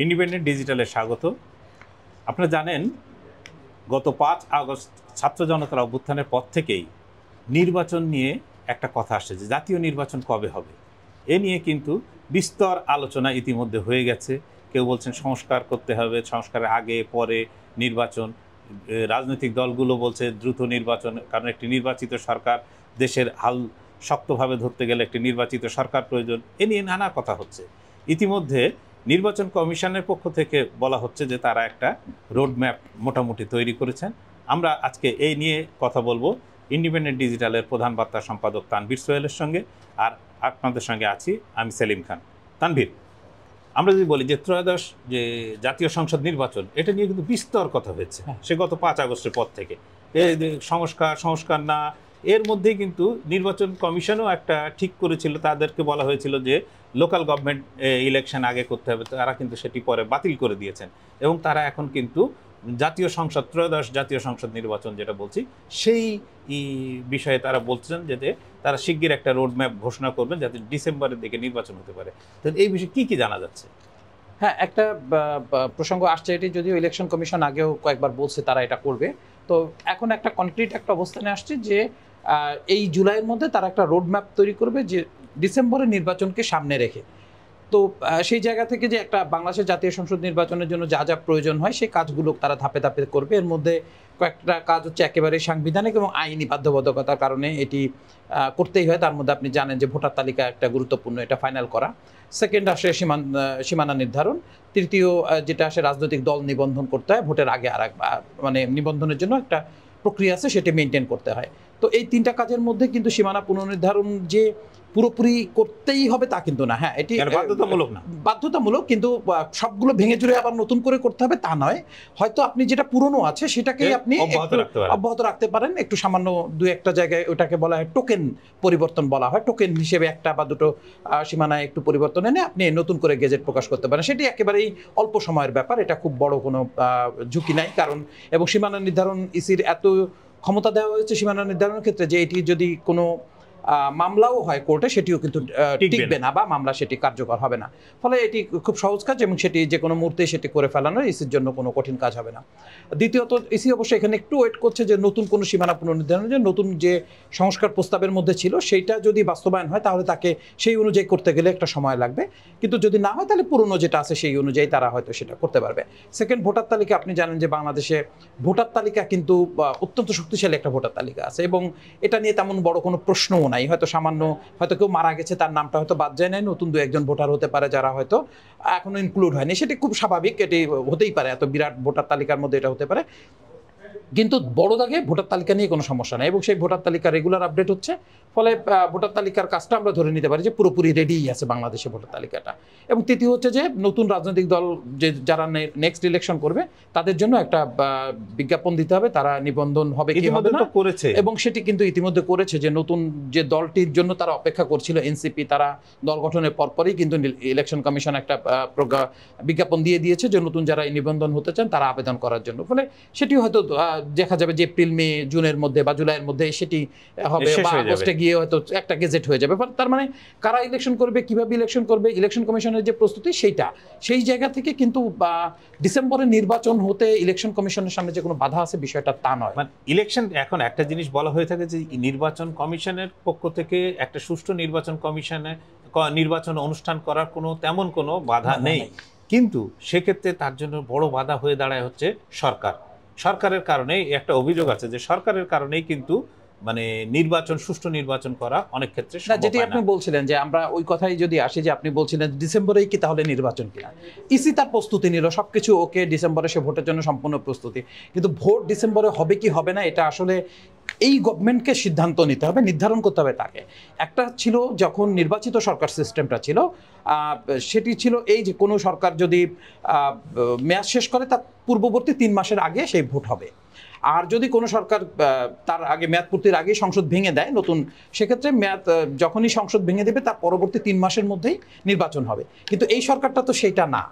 Independent ডিজিটালে স্বাগত। আপনারা জানেন গত 5 আগস্ট ছাত্র জনতার অভ্যুত্থানের পর থেকেই নির্বাচন নিয়ে একটা কথা আসছে যে জাতীয় নির্বাচন কবে হবে। এ নিয়ে কিন্তু বিস্তর আলোচনা ইতিমধ্যে হয়ে গেছে। কেউ বলছেন সংস্কার করতে হবে, সংস্কারের আগে পরে নির্বাচন। রাজনৈতিক দলগুলো বলছে দ্রুত নির্বাচন, কারণ একটি নির্বাচিত সরকার দেশের হাল শক্তভাবে ধরতে গেলে একটি নির্বাচিত সরকার প্রয়োজন। এ নিয়ে নানা কথা হচ্ছে। ইতিমধ্যে নির্বাচন কমিশনের পক্ষ থেকে বলা হচ্ছে যে তারা একটা রোডম্যাপ মোটামুটি তৈরি করেছেন। আমরা আজকে এই নিয়ে কথা বলবো ইন্ডিপেন্ডেন্ট ডিজিটালের প্রধান বার্তা সম্পাদক তানভীর সোহেলের সঙ্গে, আর আপনাদের সঙ্গে আছি আমি সেলিম খান। তানভীর, আমরা যদি বলি যে ত্রয়োদশ যে জাতীয় সংসদ নির্বাচন, এটা নিয়ে কিন্তু বিস্তর কথা হয়েছে সে গত 5 আগস্টের পর থেকে। সংস্কার না, এর মধ্যেই কিন্তু নির্বাচন কমিশনও একটা ঠিক করেছিল, তাদেরকে বলা হয়েছিল যে লোকাল গভর্নমেন্ট ইলেকশন আগে করতে হবে, তারা কিন্তু সেটি পরে বাতিল করে দিয়েছেন এবং তারা এখন কিন্তু জাতীয় সংসদ ত্রয়োদশ জাতীয় সংসদ নির্বাচন যেটা বলছি সেই বিষয়ে তারা বলছেন যে তারা শিগগির একটা রোডম্যাপ ঘোষণা করবেন যাতে ডিসেম্বরের দিকে নির্বাচন হতে পারে। তো এই বিষয়ে কি জানা যাচ্ছে? হ্যাঁ, একটা প্রসঙ্গ আসছে, এটি যদিও ইলেকশন কমিশন আগেও কয়েকবার বলছে তারা এটা করবে, তো এখন একটা কনক্রিট একটা অবস্থানে আসছে যে এই জুলাইয়ের মধ্যে তারা একটা রোডম্যাপ তৈরি করবে যে ডিসেম্বরের নির্বাচনকে সামনে রেখে। তো সেই জায়গা থেকে যে একটা বাংলাদেশের জাতীয় সংসদ নির্বাচনের জন্য যা যা প্রয়োজন হয় সেই কাজগুলো তারা ধাপে ধাপে করবে। এর মধ্যে কয়েকটা কাজ হচ্ছে একেবারে সাংবিধানিক এবং আইনি বাধ্যবাধকতার কারণে এটি করতেই হয়। তার মধ্যে আপনি জানেন যে ভোটার তালিকা একটা গুরুত্বপূর্ণ, এটা ফাইনাল করা। সেকেন্ড আসে সীমানা নির্ধারণ। তৃতীয় যেটা আসে রাজনৈতিক দল নিবন্ধন করতে হয় ভোটের আগে, আর মানে নিবন্ধনের জন্য একটা প্রক্রিয়া আছে, সেটি মেনটেন করতে হয়। তো এই 3টা কাজের মধ্যে কিন্তু সীমানা পুনর্নির্ধারণ যে পুরোপুরি করতেই হবে তা কিন্তু না। হ্যাঁ, এটি বাধ্যতামূলক না, বাধ্যতামূলক, কিন্তু সবগুলো ভেঙে চুরে আবার নতুন করে করতে হবে তা নয়। হয়তো আপনি যেটা পুরনো আছে সেটাকেই আপনি অব্যাহত রাখতে পারেন, একটু সামান্য 2-1টা জায়গায় ওটাকে বলা হয় টোকেন পরিবর্তন বলা হয়। টোকেন হিসেবে 1টা বা 2টো সীমানায় একটু পরিবর্তন এনে আপনি নতুন করে গেজেট প্রকাশ করতে পারেন। সেটি একেবারেই অল্প সময়ের ব্যাপার, এটা খুব বড় কোনো ঝুঁকি নাই। কারণ এবং সীমানা নির্ধারণ ইসির এত ক্ষমতা দেওয়া হয়েছে সীমানা নির্ধারণের ক্ষেত্রে যে এটি যদি কোনো মামলাও হয় কোর্টে সেটিও কিন্তু টিকবে না বা মামলা সেটি কার্যকর হবে না। ফলে এটি খুব সহজ কাজ এবং সেটি যে কোনো মুহূর্তে সেটি করে ফেলানো ইসির জন্য কোনো কঠিন কাজ হবে না। দ্বিতীয়ত, ইসি অবশ্যই এখানে একটু ওয়েট করছে যে নতুন কোনো সীমানা পুনর্নির্ধারণের যে নতুন যে সংস্কার প্রস্তাবের মধ্যে ছিল সেইটা যদি বাস্তবায়ন হয় তাহলে তাকে সেই অনুযায়ী করতে গেলে একটা সময় লাগবে, কিন্তু যদি না হয় তাহলে পুরনো যেটা আছে সেই অনুযায়ী তারা হয়তো সেটা করতে পারবে। সেকেন্ড, ভোটার তালিকা। আপনি জানেন যে বাংলাদেশে ভোটার তালিকা কিন্তু অত্যন্ত শক্তিশালী একটা ভোটার তালিকা আছে এবং এটা নিয়ে তেমন বড় কোনো প্রশ্নও নাই। হয়তো সামান্য হয়তো কেউ মারা গেছে, তার নামটা হয়তো বাদ যায় নাই, নতুন 2-1জন ভোটার হতে পারে যারা হয়তো এখনো ইনক্লুড হয়নি, সেটি খুব স্বাভাবিক, এটি হতেই পারে, এত বিরাট ভোটার তালিকার মধ্যে এটা হতে পারে। কিন্তু বড় দাগে ভোটার তালিকা নিয়ে কোনো সমস্যা নেই এবং সেই ভোটার তালিকা রেগুলার আপডেট হচ্ছে। ফলে ভোটার তালিকার কাজটা আমরা ধরে নিতে পারি যে পুরোপুরি রেডিই আছে বাংলাদেশে ভোটার তালিকাটা। এবং তৃতীয় হচ্ছে যে নতুন রাজনৈতিক দল যে যারা নেক্সট ইলেকশন করবে তাদের জন্য একটা বিজ্ঞাপন দিতে হবে, তারা নিবন্ধন হবে কি হবে না করেছে এবং সেটি কিন্তু ইতিমধ্যে করেছে। যে নতুন যে দলটির জন্য তারা অপেক্ষা করছিল এনসিপি, তারা দল গঠনের পরপরই কিন্তু ইলেকশন কমিশন একটা বিজ্ঞাপন দিয়ে দিয়েছে যে নতুন যারা নিবন্ধন হতে চান তারা আবেদন করার জন্য। ফলে সেটি হয়তো দেখা যাবে যে এপ্রিল, মে, জুনের মধ্যে বা জুলাইয়ের মধ্যে সেটি হবে বা আগস্টে গিয়ে হয়তো একটা গেজেট হয়ে যাবে। তার মানে কারা ইলেকশন করবে, কিভাবে ইলেকশন করবে, ইলেকশন কমিশনের যে প্রস্তুতি সেই জায়গা থেকে কিন্তু ডিসেম্বরে নির্বাচন হতে ইলেকশন কমিশনের সামনে যে কোনো বাধা আছে বিষয়টা তা নয়। মানে ইলেকশন, এখন একটা জিনিস বলা হয়ে থাকে যে নির্বাচন কমিশনের পক্ষ থেকে একটা সুষ্ঠু নির্বাচন অনুষ্ঠান করার কোনো তেমন কোনো বাধা নেই, কিন্তু সেক্ষেত্রে তার জন্য বড় বাধা হয়ে দাঁড়ায় হচ্ছে সরকারের কারণেই একটা অভিযোগ আছে যে সরকারের কারণেই কিন্তু মানে সুষ্ঠু নির্বাচন করা অনেক ক্ষেত্রে সম্ভব হয় না। যেটি আপনি বলছিলেন যে আমরা ওই কথাই যদি আসি যে আপনি বলছিলেন ডিসেম্বরেই কি তাহলে নির্বাচন কিনা, ইসি তার প্রস্তুতি নিল, সবকিছু ওকে, ডিসেম্বরে সে ভোটের জন্য সম্পূর্ণ প্রস্তুতি, কিন্তু ভোট ডিসেম্বরে হবে কি হবে না এটা আসলে এই গভর্নমেন্টকে সিদ্ধান্ত নিতে হবে, নির্ধারণ করতে হবে তাকে। একটা ছিল যখন নির্বাচিত সরকার সিস্টেমটা ছিল, সেটি ছিল এই যে কোনো সরকার যদি মেয়াদ শেষ করে তার পূর্ববর্তী 3 মাসের আগে সেই ভোট হবে। আর যদি কোনো সরকার তার আগে মেয়াদ পূর্তির আগে সংসদ ভেঙে দেয় নতুন, সেক্ষেত্রে মেয়াদ যখনই সংসদ ভেঙে দেবে তার পরবর্তী 3 মাসের মধ্যেই নির্বাচন হবে। কিন্তু এই সরকারটা তো সেইটা না,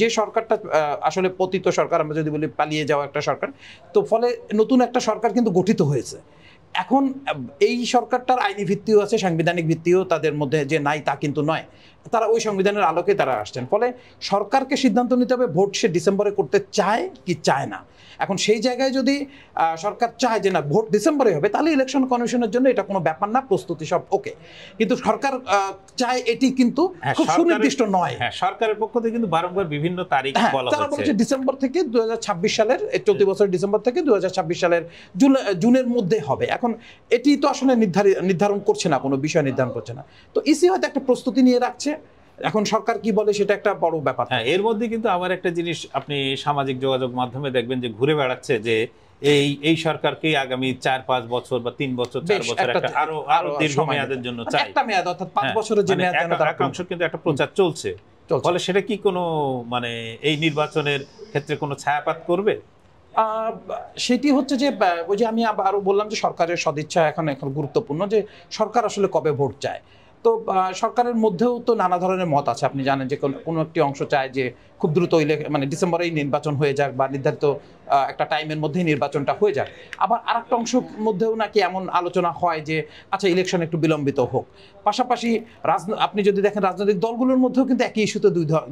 যে সরকারটা আসলে পতিত সরকার, আমরা যদি বলি পালিয়ে যাওয়া একটা সরকার, তো ফলে নতুন একটা সরকার কিন্তু গঠিত হয়েছে। এখন এই সরকারটার আইনি ভিত্তিও আছে, সাংবিধানিক ভিত্তিও তাদের মধ্যে যে নাই তা কিন্তু নয়। তারা ওই সংবিধানের আলোকে তারা আসছেন। ফলে সরকারকে সিদ্ধান্ত নিতে হবে ভোট সে ডিসেম্বরে করতে চায় কি চায় না। এখন সেই জায়গায় যদি সরকার চায় যে না ভোট ডিসেম্বরে হবে, তাহলে ইলেকশন কমিশনের জন্য এটা কোনো ব্যাপার না, প্রস্তুতি সব ওকে। কিন্তু সরকার চায় এটি কিন্তু খুব সুনির্দিষ্ট নয়। সরকারের পক্ষ থেকে কিন্তু বারংবার বিভিন্ন তারিখ বলা হচ্ছে, তারা বলেছে ডিসেম্বর থেকে 2026 সালের, চলতি বছরের ডিসেম্বর থেকে 2026 সালের জুনের মধ্যে হবে। এখন এটি তো আসলে নির্ধারণ করছে না, কোনো বিষয় নির্ধারণ করছে না। তো ইসি হয়তো একটা প্রস্তুতি নিয়ে রাখছে, এখন সরকার কি বলে সেটা একটা বড় ব্যাপার। এর মধ্যে কিন্তু আবার একটা জিনিস আপনি সামাজিক যোগাযোগ মাধ্যমে দেখবেন যে ঘুরে বেড়াচ্ছে যে এই সরকারকে আগামী 4-5 বছর বা 3 বছর 4 বছর একটা আরো দীর্ঘ মেয়াদের জন্য চাই, একটা মেয়াদ অর্থাৎ 5 বছরের যে মেয়াদ একাংশ কিন্তু একটা প্রচার চলছে। ফলে সেটা কি কোনো মানে এই নির্বাচনের ক্ষেত্রে কোনো ছায়াপাত করবে? সেটি হচ্ছে যে ওই যে আমি আরো বললাম যে সরকারের সদিচ্ছা এখন গুরুত্বপূর্ণ, যে সরকার আসলে কবে ভোট চায়। তো সরকারের মধ্যেও তো নানা ধরনের মত আছে। আপনি জানেন যে কোনো একটি অংশ চায় যে খুব দ্রুত মানে ডিসেম্বরেই নির্বাচন হয়ে যাক বা নির্ধারিত একটা টাইমের মধ্যেই নির্বাচনটা হয়ে যাক। আবার আরেকটা অংশ মধ্যেও নাকি এমন আলোচনা হয় যে আচ্ছা ইলেকশন একটু বিলম্বিত হোক। পাশাপাশি আপনি যদি দেখেন রাজনৈতিক দলগুলোর মধ্যেও কিন্তু একই ইস্যুতে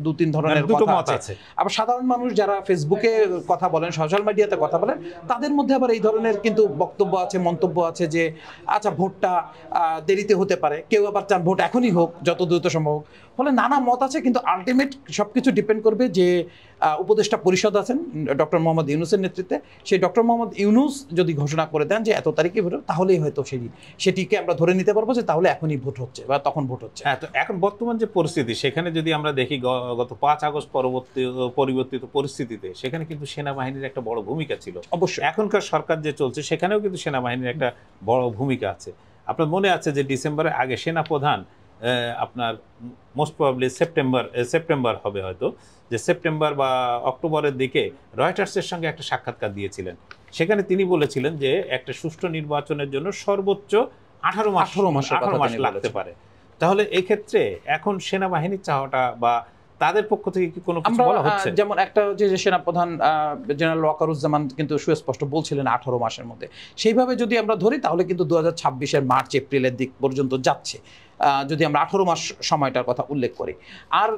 2-3 ধরনের কথা আছে। আবার সাধারণ মানুষ যারা ফেসবুকে কথা বলেন, সোশ্যাল মিডিয়াতে কথা বলেন, তাদের মধ্যে আবার এই ধরনের কিন্তু বক্তব্য আছে, মন্তব্য আছে যে আচ্ছা ভোটটা দেরিতে হতে পারে, কেউ আবার চান ভোট এখনই হোক, যত দ্রুত সম্ভব। ফলে নানা মত আছে, কিন্তু আলটিমেট সবকিছু ডিপেন্ড করবে যে উপদেষ্টা পরিষদ আছেন ডক্টর মোহাম্মদ ইউনূসের নেতৃত্বে। সেই ডক্টর মোহাম্মদ ইউনূস যদি ঘোষণা করে দেন যে এত তারিখে ভোট, তাহলেই হয়তো সেটিকে আমরা ধরে নিতে পারবো যে তাহলে এখনই ভোট হচ্ছে বা তখন ভোট হচ্ছে। তো এখন বর্তমান যে পরিস্থিতি, সেখানে যদি আমরা দেখি গত 5 আগস্ট পরিবর্তিত পরিস্থিতিতে সেখানে কিন্তু সেনাবাহিনীর একটা বড় ভূমিকা ছিল। অবশ্যই এখনকার সরকার যে চলছে সেখানেও কিন্তু সেনাবাহিনীর একটা বড় ভূমিকা আছে। আপনার মনে আছে যে ডিসেম্বরের আগে সেনাপ্রধান আপনার মোস্ট প্রবাবলি সেপ্টেম্বর হবে হয়তো, যে সেপ্টেম্বর বা অক্টোবরের দিকে রয়টার্সের সঙ্গে একটা সাক্ষাৎকার দিয়েছিলেন। সেখানে তিনি বলেছিলেন যে একটা সুষ্ঠু নির্বাচনের জন্য সর্বোচ্চ 18 মাস লাগতে পারে। তাহলে এই ক্ষেত্রে এখন সেনাবাহিনীর চাওয়াটা বা তাদের পক্ষ থেকে কি কোনো কিছু বলা হচ্ছে? যেমন একটা যে সেনাপ্রধান জেনারেল ওয়াকারুজ্জামান কিন্তু সুস্পষ্ট বলছিলেন 18 মাসের মধ্যে। সেইভাবে যদি আমরা ধরি তাহলে কিন্তু 2026-এর মার্চ এপ্রিলের দিক পর্যন্ত যাচ্ছে, যদি আমরা 18 মাস সময়টার কথা উল্লেখ করি। আর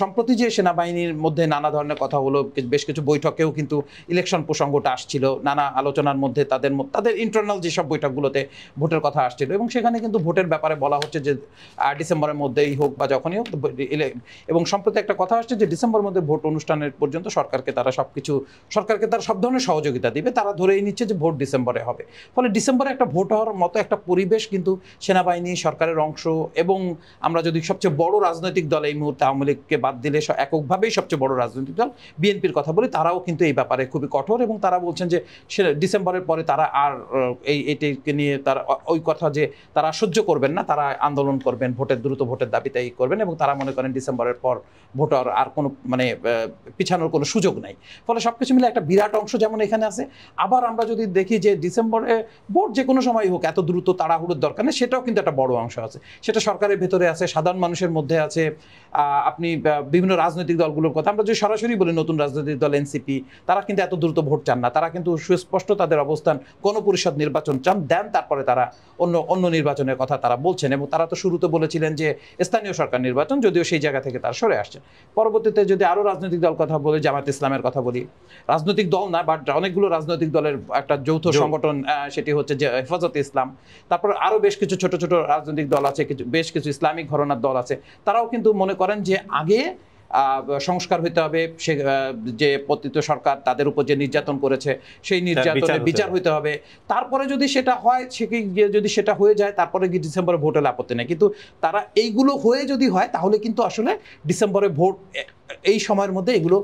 সম্প্রতি যে সেনাবাহিনীর মধ্যে নানা ধরনের কথা হলো, বেশ কিছু বৈঠকেও কিন্তু ইলেকশন প্রসঙ্গটা আসছিল, নানা আলোচনার মধ্যে তাদের ইন্টারনাল যেসব বৈঠকগুলোতে ভোটের কথা আসছিল, এবং সেখানে কিন্তু ভোটের ব্যাপারে বলা হচ্ছে যে ডিসেম্বরের মধ্যেই হোক বা যখনই হোক। এবং সম্প্রতি একটা কথা আসছে যে ডিসেম্বরের মধ্যে ভোট অনুষ্ঠানের পর্যন্ত সরকারকে তারা সব ধরনের সহযোগিতা দিবে। তারা ধরেই নিচ্ছে যে ভোট ডিসেম্বরে হবে। ফলে ডিসেম্বরে একটা ভোট হওয়ার মতো একটা পরিবেশ কিন্তু সেনাবাহিনী, সরকারের অংশ, এবং আমরা যদি সবচেয়ে বড় রাজনৈতিক দল এই মুহূর্তে আওয়ামী লীগকে বাদ দিলে এককভাবেই সবচেয়ে বড় রাজনৈতিক দল বিএনপির কথা বলি, তারাও কিন্তু এই ব্যাপারে খুবই কঠোর, এবং তারা বলছেন যে ডিসেম্বরের পরে তারা আর এইটাকে নিয়ে তারা ওই কথা যে তারা সহ্য করবেন না, তারা আন্দোলন করবেন, দ্রুত ভোটের দাবিতে করবেন, এবং তারা মনে করেন ডিসেম্বরের পর ভোট আর কোনো মানে পিছানোর কোনো সুযোগ নাই। ফলে সবকিছু মিলে একটা বিরাট অংশ যেমন এখানে আছে। আবার আমরা যদি দেখি যে ডিসেম্বরে ভোট যে কোনো সময় হোক, এত দ্রুত তাড়াহুড়োর দরকার নেই, সেটাও কিন্তু একটা বড় অংশ আছে। সেটা সরকারের ভেতরে আছে, সাধারণ মানুষের মধ্যে আছে। আপনি বিভিন্ন রাজনৈতিক দলগুলোর কথা আমরা যদি সরাসরি বলি, নতুন রাজনৈতিক দল এনসিপি, তারা কিন্তু এত দ্রুত ভোট চান না। তারা কিন্তু সুস্পষ্ট তাদের অবস্থান, গণপরিষদ নির্বাচন চান, দেন তারপরে তারা অন্য নির্বাচনের কথা তারা বলছেন। এবং তারা তো শুরুতে বলেছিলেন যে স্থানীয় সরকার নির্বাচন, যদিও সেই জায়গা থেকে তারা সরে আসছেন। পরবর্তীতে যদি আরও রাজনৈতিক দল কথা বলি, জামায়াত ইসলামের কথা বলি, রাজনৈতিক দল না বাট অনেকগুলো রাজনৈতিক দলের একটা যৌথ সংগঠন, সেটি হচ্ছে যে হেফাজতে ইসলাম। তারপর আরও বেশ কিছু ছোট ছোট রাজনৈতিক দল আছে, বেশ কিছু ইসলামিক ঘরানার দল আছে। তারাও কিন্তু মনে করেন যে আগে সংস্কার হইতে হবে, সে যে পতিত সরকার তাদের উপর যে নির্যাতন করেছে সেই নির্যাতনের বিচার হইতে হবে। তারপরে যদি সেটা হয়, যদি সেটা হয়ে যায়, তারপরে কি ডিসেম্বরে ভোট হলে আপত্তি নেই। কিন্তু তারা এইগুলো হয়ে যদি হয়, তাহলে কিন্তু আসলে ডিসেম্বরে ভোট এই সময়ের মধ্যে এগুলো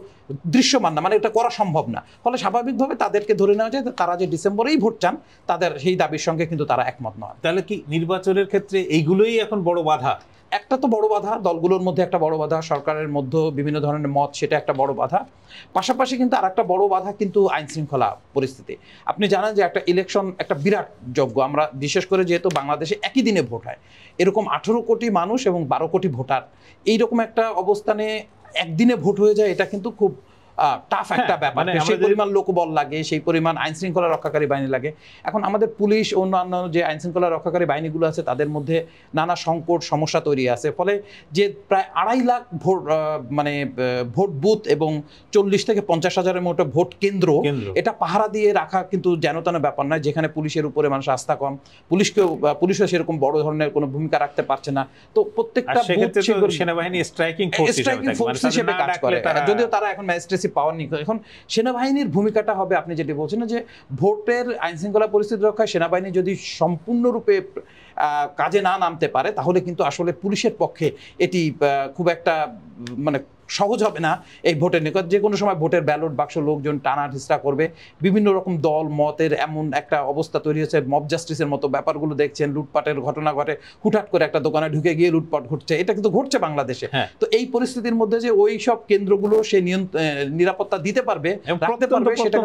দৃশ্যমান না, মানে এটা করা সম্ভব না। ফলে স্বাভাবিকভাবে তাদেরকে ধরে নেওয়া যায় তারা যে ডিসেম্বরেই ভোট চান, তাদের সেই দাবির সঙ্গে কিন্তু তারা একমত নয়। তাহলে কি নির্বাচনের ক্ষেত্রে এইগুলোই এখন বড় বাধা? একটা তো বড় বাধা, দলগুলোর মধ্যে একটা বড় বাধা, সরকারের মধ্যে বিভিন্ন ধরনের মত, সেটা একটা বড় বাধা। পাশাপাশি কিন্তু আর একটা বড় বাধা কিন্তু আইন শৃঙ্খলা পরিস্থিতি। আপনি জানেন যে একটা ইলেকশন একটা বিরাট যজ্ঞ। আমরা বিশেষ করে যেহেতু বাংলাদেশে একই দিনে ভোট হয়, এরকম 18 কোটি মানুষ এবং 12 কোটি ভোটার, এইরকম একটা অবস্থানে একদিনে ভোট হয়ে যায়, এটা কিন্তু খুব টাফ একটা ব্যাপার, সেই পরিমাণ লোকবল লাগে, সেই পরিমাণ আইন শৃঙ্খলা রক্ষাকারী বাহিনী লাগে। এখন আমাদের পুলিশ অন্যান্য যে আইন শৃঙ্খলা রক্ষাকারী বাহিনীগুলো আছে তাদের মধ্যে নানা সংকট সমস্যা তৈরি আছে, ফলে যে প্রায় 2.5 লাখ ভোট মানে ভোট বুথ এবং 40 থেকে 50,000-এর মতো ভোট কেন্দ্র, এটা পাহারা দিয়ে রাখা কিন্তু যেন তেন ব্যাপার নয়, যেখানে পুলিশের উপরে মানুষ আস্থা কম, পুলিশও সেরকম বড় ধরনের কোনো ভূমিকা রাখতে পারছে না। তো প্রত্যেকটা সেনাবাহিনী স্ট্রাইকিং ফোর্স হিসেবে কাজ করে, যদিও তারা এখন ম্যাজিস্ট্রেসি পাওয়ার নেই। এখন সেনাবাহিনীর ভূমিকাটা হবে, আপনি যেটি বলছেন না, যে ভোটের আইন শৃঙ্খলা পরিস্থিতি রক্ষায় সেনাবাহিনী যদি সম্পূর্ণরূপে কাজে না নামতে পারে তাহলে কিন্তু আসলে পুলিশের পক্ষে এটি খুব একটা মানে সহজ হবে না এই ভোটের নিকট। যে কোনো সময় ভোটের ব্যালট বাক্স লোকজন টানা হিস্টা করবে, বিভিন্ন রকম দল মতের এমন একটা অবস্থা তৈরি হয়েছে, মব জাস্টিসের মতো ব্যাপারগুলো দেখছেন, লুটপাটের ঘটনা ঘটে, হুটহাট করে একটা দোকানে ঢুকে গিয়ে লুটপাট ঘটছে, এটা কিন্তু ঘটছে বাংলাদেশে। তো এই পরিস্থিতির মধ্যে যে ওই সব কেন্দ্রগুলো সে নিরাপত্তা দিতে পারবে, রাখতে পারবে, সেটা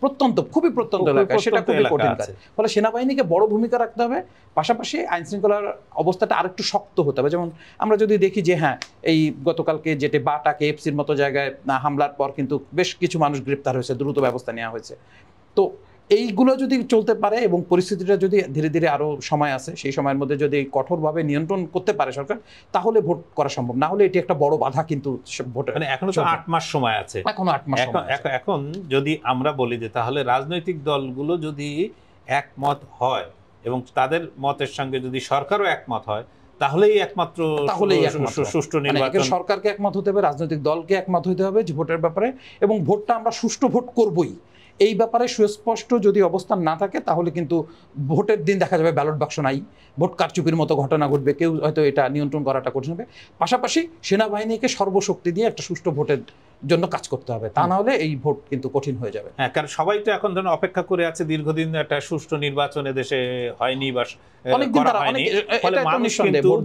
প্রত্যন্ত খুবই প্রত্যন্ত এলাকা, সেটা খুবই কঠিন কাজ। ফলে সেনাবাহিনীকে বড় ভূমিকা রাখতে হবে, পাশাপাশি আইন শৃঙ্খলার অবস্থাটা আরেকটু শক্ত হতে হবে। যেমন আমরা যদি দেখি যে হ্যাঁ, এই গতকালকে যেটা বাটা কেএফসির মতো জায়গায় হামলার পর কিন্তু বেশ কিছু মানুষ গ্রেপ্তার হয়েছে, দ্রুত ব্যবস্থা নেওয়া হয়েছে। তো এইগুলো যদি চলতে পারে এবং পরিস্থিতিটা যদি ধীরে ধীরে আরো সময় আছে, সেই সময়ের মধ্যে যদি কঠোরভাবে নিয়ন্ত্রণ করতে পারে সরকার, তাহলে ভোট করা সম্ভব। না হলে এটি একটা বড় বাধা কিন্তু ভোটের। মানে এখনো তো 8 মাস সময় আছে, এখনো 8 মাস। এখন যদি আমরা বলি যে তাহলে রাজনৈতিক দলগুলো যদি একমত হয় এবং তাদের মতের সঙ্গে যদি সরকারও একমত হয়, তাহলেই একমাত্র সুষ্ঠু নির্বাচন। সরকারকে একমত হতে হবে, রাজনৈতিক দলকে একমত হতে হবে যে ভোটের ব্যাপারে, এবং ভোটটা আমরা সুষ্ঠু ভোট করবই, এই ব্যাপারে সুস্পষ্ট যদি অবস্থান না থাকে তাহলে কিন্তু ভোটের দিন দেখা যাবে ব্যালট বাক্স নাই, ভোট কারচুপির মতো ঘটনা ঘটবে, কেউ হয়তো এটা নিয়ন্ত্রণ করাটা কঠিন হবে। পাশাপাশি সেনাবাহিনীকে সর্বশক্তি দিয়ে একটা সুষ্ঠু ভোটের জন্য কাজ করতে হবে, তা না হলে এই ভোট কিন্তু কঠিন হয়ে যাবে। হ্যাঁ, কারণ সবাই তো এখন ধরুন অপেক্ষা করে আছে, দীর্ঘদিন একটা সুষ্ঠু নির্বাচনে দেশে হয়নি বা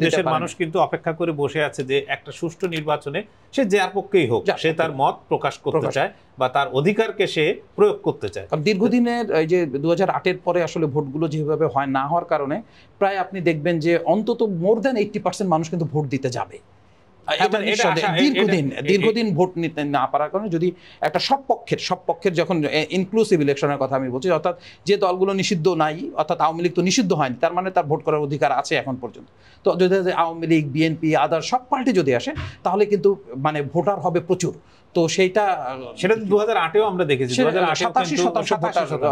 দেশের মানুষ কিন্তু অপেক্ষা করে বসে আছে যে একটা সুষ্ঠু নির্বাচনে সে যার পক্ষেই হোক, সে তার মত প্রকাশ করতে চায় বা তার অধিকারকে সে প্রয়োগ করতে চায়। কারণ দীর্ঘদিনের এই যে 2008-এর পরে আসলে ভোটগুলো যেভাবে হয় না হওয়ার কারণে প্রায় আপনি দেখবেন যে অন্তত মোর দ্যান 80% মানুষ কিন্তু ভোট দিতে যাবে। দীর্ঘদিন ভোট নিতে না পারার কারণে যদি একটা সব পক্ষের যখন ইনক্লুসিভ ইলেকশনের কথা আমি বলছি, অর্থাৎ যে দলগুলো নিষিদ্ধ নাই, অর্থাৎ আওয়ামী লীগ তো নিষিদ্ধ হয়নি, তার মানে তার ভোট করার অধিকার আছে এখন পর্যন্ত। তো যদি আওয়ামী লীগ, বিএনপি, আদার সব পার্টি যদি আসে তাহলে কিন্তু মানে ভোটার হবে প্রচুর। তো সেটা 2008-এও আমরা দেখেছি, 87%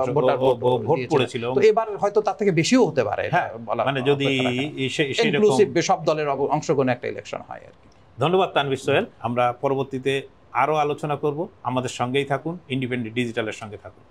ভোট পড়েছিল। তো এবার হয়তো তার থেকে বেশিও হতে পারে, মানে যদি সব দলের অংশগ্রহণে একটা ইলেকশন হয় আর কি। ধন্যবাদ তানভীর সোহেল। আমরা পরবর্তীতে আরো আলোচনা করব, আমাদের সঙ্গেই থাকুন, ইন্ডিপেন্ডেন্ট ডিজিটালের সঙ্গে থাকুন।